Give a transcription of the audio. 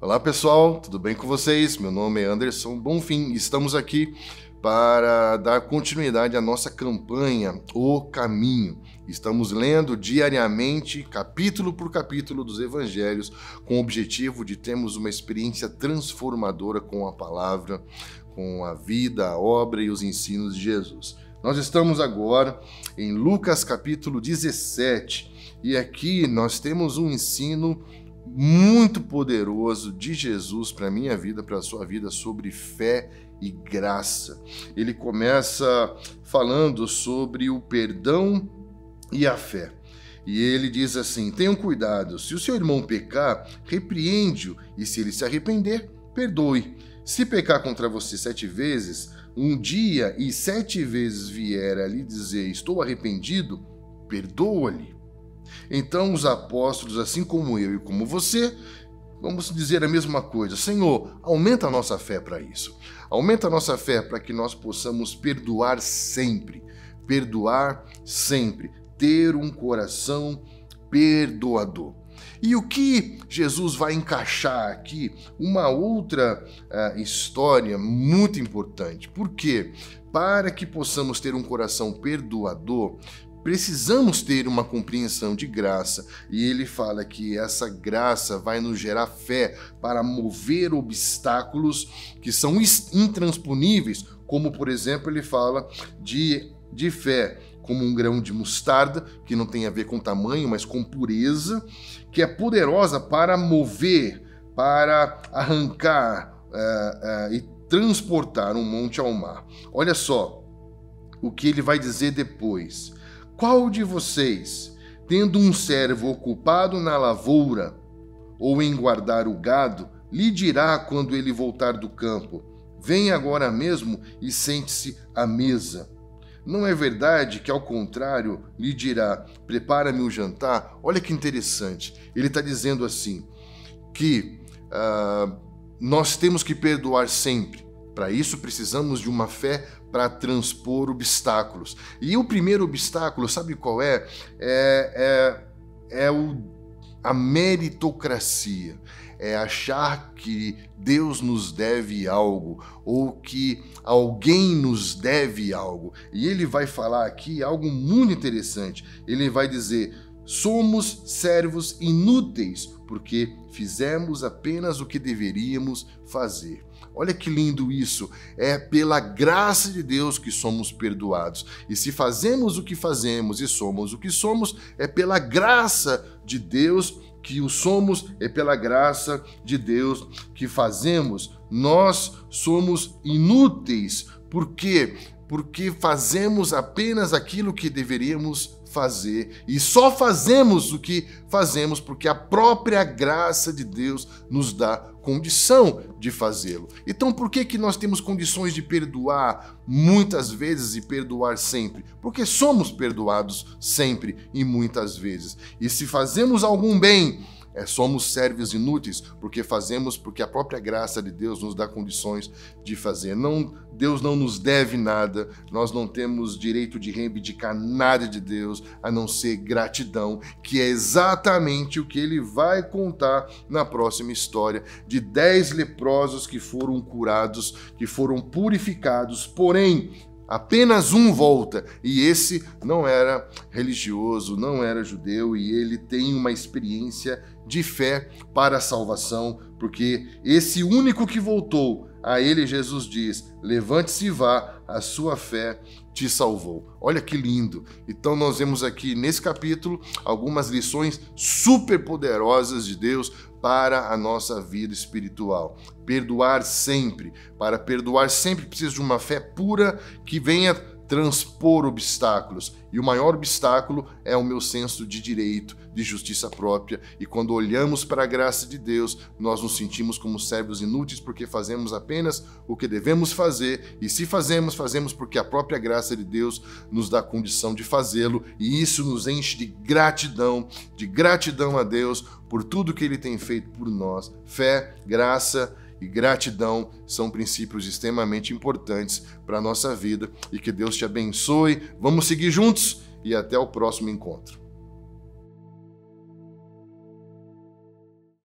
Olá pessoal, tudo bem com vocês? Meu nome é Anderson Bonfim e estamos aqui para dar continuidade à nossa campanha O Caminho. Estamos lendo diariamente, capítulo por capítulo dos Evangelhos, com o objetivo de termos uma experiência transformadora com a palavra, com a vida, a obra e os ensinos de Jesus. Nós estamos agora em Lucas capítulo 17 e aqui nós temos um ensino muito poderoso de Jesus para a minha vida, para a sua vida, sobre fé e graça. Ele começa falando sobre o perdão e a fé. E ele diz assim: tenham cuidado, se o seu irmão pecar, repreende-o, e se ele se arrepender, perdoe. Se pecar contra você 7 vezes, um dia e 7 vezes vier a lhe dizer, estou arrependido, perdoa-lhe. Então os apóstolos, assim como eu e como você, vamos dizer a mesma coisa: Senhor, aumenta a nossa fé para isso. Aumenta a nossa fé para que nós possamos perdoar sempre. Perdoar sempre. Ter um coração perdoador. E o que Jesus vai encaixar aqui? Uma outra história muito importante. Por quê? Para que possamos ter um coração perdoador, precisamos ter uma compreensão de graça, e ele fala que essa graça vai nos gerar fé para mover obstáculos que são intransponíveis, como por exemplo ele fala de fé como um grão de mostarda, que não tem a ver com tamanho, mas com pureza, que é poderosa para mover, para arrancar e transportar um monte ao mar. Olha só o que ele vai dizer depois. Qual de vocês, tendo um servo ocupado na lavoura ou em guardar o gado, lhe dirá quando ele voltar do campo, venha agora mesmo e sente-se à mesa? Não é verdade que, ao contrário, lhe dirá, prepara-me o jantar? Olha que interessante. Ele está dizendo assim, que nós temos que perdoar sempre. Para isso, precisamos de uma fé para transpor obstáculos. E o primeiro obstáculo, sabe qual é? A meritocracia. É achar que Deus nos deve algo, ou que alguém nos deve algo. E ele vai falar aqui algo muito interessante. Ele vai dizer, somos servos inúteis, porque fizemos apenas o que deveríamos fazer. Olha que lindo isso. É pela graça de Deus que somos perdoados. E se fazemos o que fazemos e somos o que somos, é pela graça de Deus que o somos, é pela graça de Deus que fazemos. Nós somos inúteis. Por quê? Porque fazemos apenas aquilo que deveríamos fazer, e só fazemos o que fazemos porque a própria graça de Deus nos dá condição de fazê-lo. Então por que nós temos condições de perdoar muitas vezes e perdoar sempre? Porque somos perdoados sempre e muitas vezes. E se fazemos algum bem, somos servos inúteis, porque fazemos porque a própria graça de Deus nos dá condições de fazer. Deus não nos deve nada, nós não temos direito de reivindicar nada de Deus, a não ser gratidão, que é exatamente o que ele vai contar na próxima história, de 10 leprosos que foram curados, que foram purificados, porém, apenas um volta, e esse não era religioso, não era judeu, e ele tem uma experiência de fé para a salvação, porque esse único que voltou, a ele Jesus diz, levante-se e vá, a sua fé te salvou. Olha que lindo. Então nós vemos aqui nesse capítulo algumas lições super poderosas de Deus para a nossa vida espiritual. Perdoar sempre. Para perdoar sempre precisa de uma fé pura que venha transpor obstáculos. E o maior obstáculo é o meu senso de direito, de justiça própria. E quando olhamos para a graça de Deus, nós nos sentimos como servos inúteis porque fazemos apenas o que devemos fazer. E se fazemos, fazemos porque a própria graça de Deus nos dá condição de fazê-lo. E isso nos enche de gratidão a Deus por tudo que Ele tem feito por nós. Fé, graça e gratidão são princípios extremamente importantes para a nossa vida, e que Deus te abençoe. Vamos seguir juntos e até o próximo encontro.